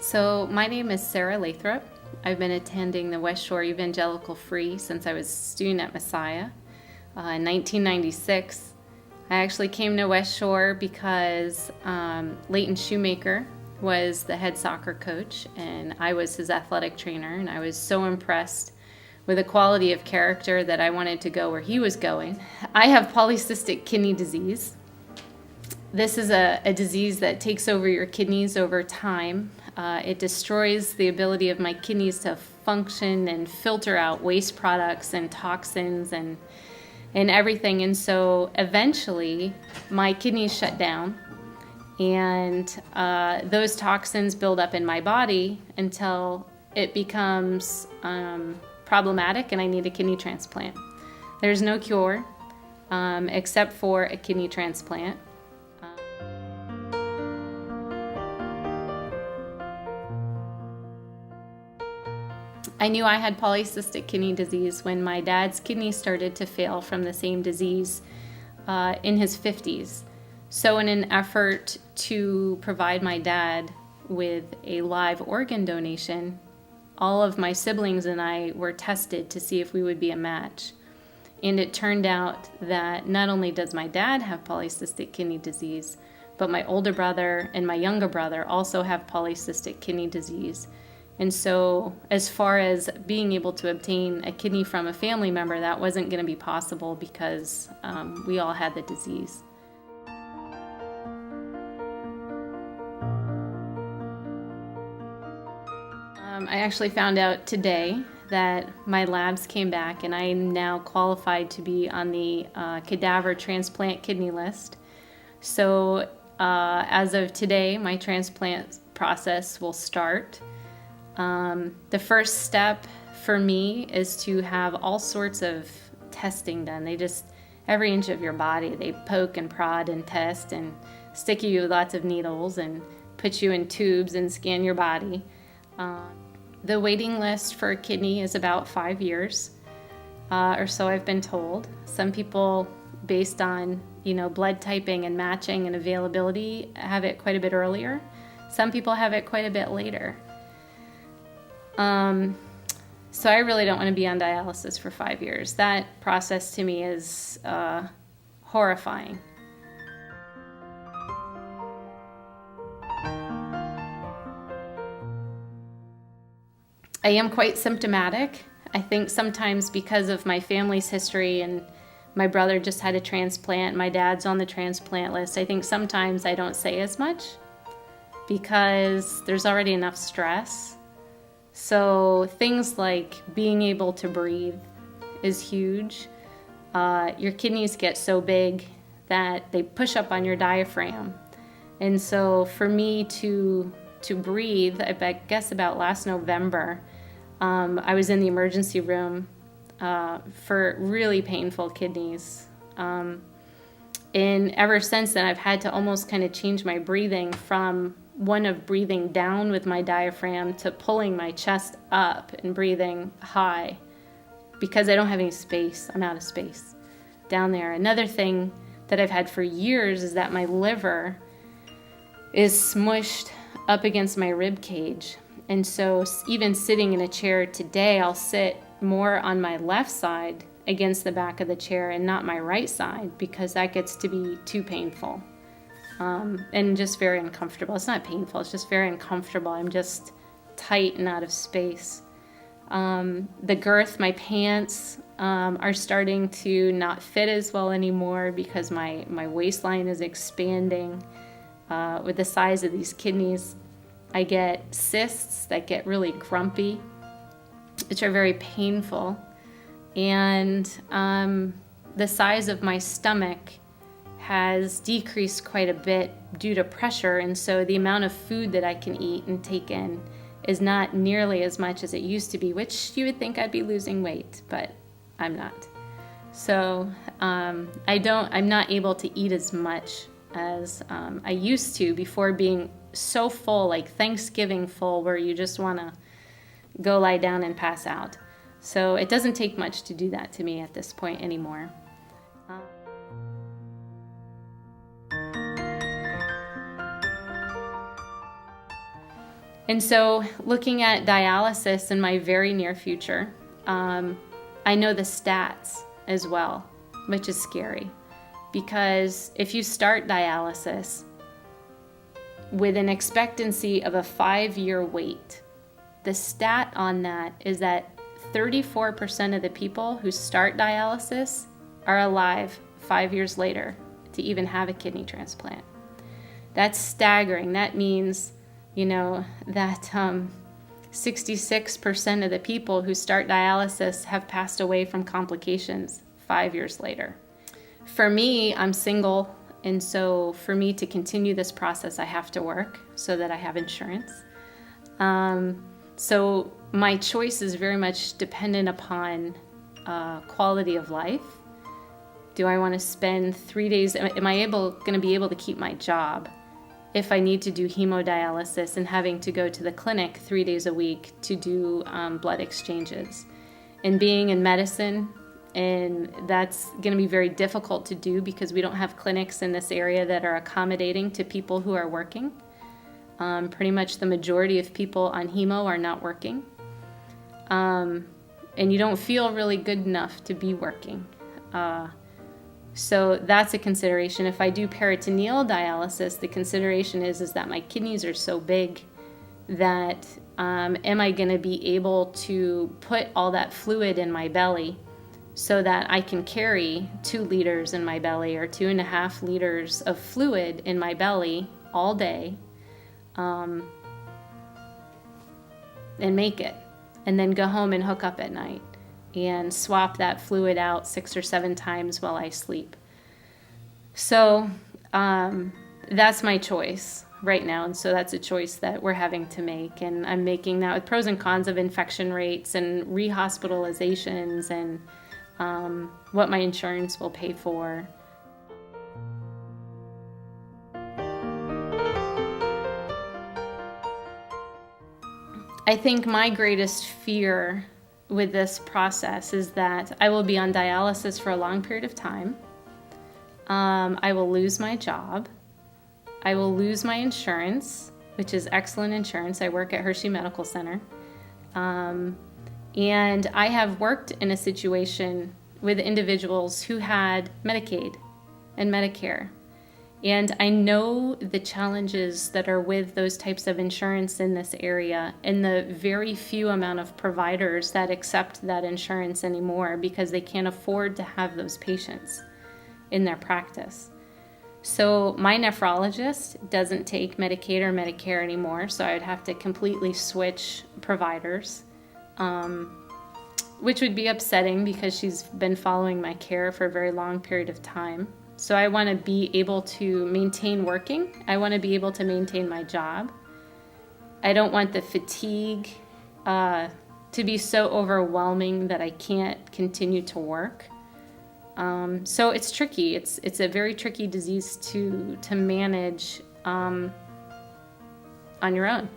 So my name is Sara Lathrop. I've been attending the West Shore Evangelical Free since I was a student at Messiah. In 1996, I actually came to West Shore because Leighton Shoemaker was the head soccer coach and I was his athletic trainer, and I was so impressed with the quality of character that I wanted to go where he was going. I have polycystic kidney disease. This is a disease that takes over your kidneys over time. It destroys the ability of my kidneys to function and filter out waste products and toxins and everything. And so eventually my kidneys shut down, and those toxins build up in my body until it becomes problematic and I need a kidney transplant. There's no cure except for a kidney transplant. I knew I had polycystic kidney disease when my dad's kidneys started to fail from the same disease in his 50s. So in an effort to provide my dad with a live organ donation, all of my siblings and I were tested to see if we would be a match. And it turned out that not only does my dad have polycystic kidney disease, but my older brother and my younger brother also have polycystic kidney disease. And so as far as being able to obtain a kidney from a family member, that wasn't going to be possible because we all had the disease. I actually found out today that my labs came back and I am now qualified to be on the cadaver transplant kidney list. So as of today, my transplant process will start. The first step for me is to have all sorts of testing done. Every inch of your body, they poke and prod and test and stick you with lots of needles and put you in tubes and scan your body. The waiting list for a kidney is about 5 years or so, I've been told. Some people, based on blood typing and matching and availability, have it quite a bit earlier. Some people have it quite a bit later. So I really don't want to be on dialysis for 5 years. That process to me is horrifying. I am quite symptomatic. I think sometimes because of my family's history, and my brother just had a transplant, my dad's on the transplant list, I think sometimes I don't say as much because there's already enough stress. So things like being able to breathe is huge. Your kidneys get so big that they push up on your diaphragm. And so for me to breathe, I guess about last November, I was in the emergency room for really painful kidneys. And ever since then, I've had to almost kind of change my breathing from one of breathing down with my diaphragm to pulling my chest up and breathing high because I don't have any space. I'm out of space down there. Another thing that I've had for years is that my liver is smushed up against my rib cage. And so even sitting in a chair today, I'll sit more on my left side against the back of the chair and not my right side because that gets to be too painful. And just very uncomfortable. It's not painful, it's just very uncomfortable. I'm just tight and out of space. The girth, my pants are starting to not fit as well anymore because my waistline is expanding. With the size of these kidneys, I get cysts that get really grumpy, which are very painful. And the size of my stomach has decreased quite a bit due to pressure, and so the amount of food that I can eat and take in is not nearly as much as it used to be, which you would think I'd be losing weight, but I'm not. So I'm not able to eat as much as I used to before being so full, like Thanksgiving full, where you just want to go lie down and pass out. So it doesn't take much to do that to me at this point anymore. And so looking at dialysis in my very near future, I know the stats as well, which is scary. Because if you start dialysis with an expectancy of a 5-year wait, the stat on that is that 34% of the people who start dialysis are alive 5 years later to even have a kidney transplant. That's staggering. That means, that 66% of the people who start dialysis have passed away from complications 5 years later. For me, I'm single, and so for me to continue this process, I have to work so that I have insurance. So my choice is very much dependent upon quality of life. Do I want to spend 3 days? Am I going to be able to keep my job if I need to do hemodialysis and having to go to the clinic 3 days a week to do blood exchanges? And being in medicine, and that's going to be very difficult to do because we don't have clinics in this area that are accommodating to people who are working. Pretty much the majority of people on hemo are not working. And you don't feel really good enough to be working. So that's a consideration. If I do peritoneal dialysis, the consideration is that my kidneys are so big that am I going to be able to put all that fluid in my belly so that I can carry 2 liters in my belly or 2.5 liters of fluid in my belly all day and make it, and then go home and hook up at night and swap that fluid out 6 or 7 times while I sleep. So that's my choice right now, and so that's a choice that we're having to make, and I'm making that with pros and cons of infection rates and rehospitalizations and what my insurance will pay for. I think my greatest fear with this process is that I will be on dialysis for a long period of time. I will lose my job. I will lose my insurance, which is excellent insurance. I work at Hershey Medical Center. And I have worked in a situation with individuals who had Medicaid and Medicare. And I know the challenges that are with those types of insurance in this area and the very few amount of providers that accept that insurance anymore because they can't afford to have those patients in their practice. So my nephrologist doesn't take Medicaid or Medicare anymore, so I would have to completely switch providers, which would be upsetting because she's been following my care for a very long period of time. So I want to be able to maintain working. I want to be able to maintain my job. I don't want the fatigue to be so overwhelming that I can't continue to work. So it's tricky. It's a very tricky disease to manage on your own.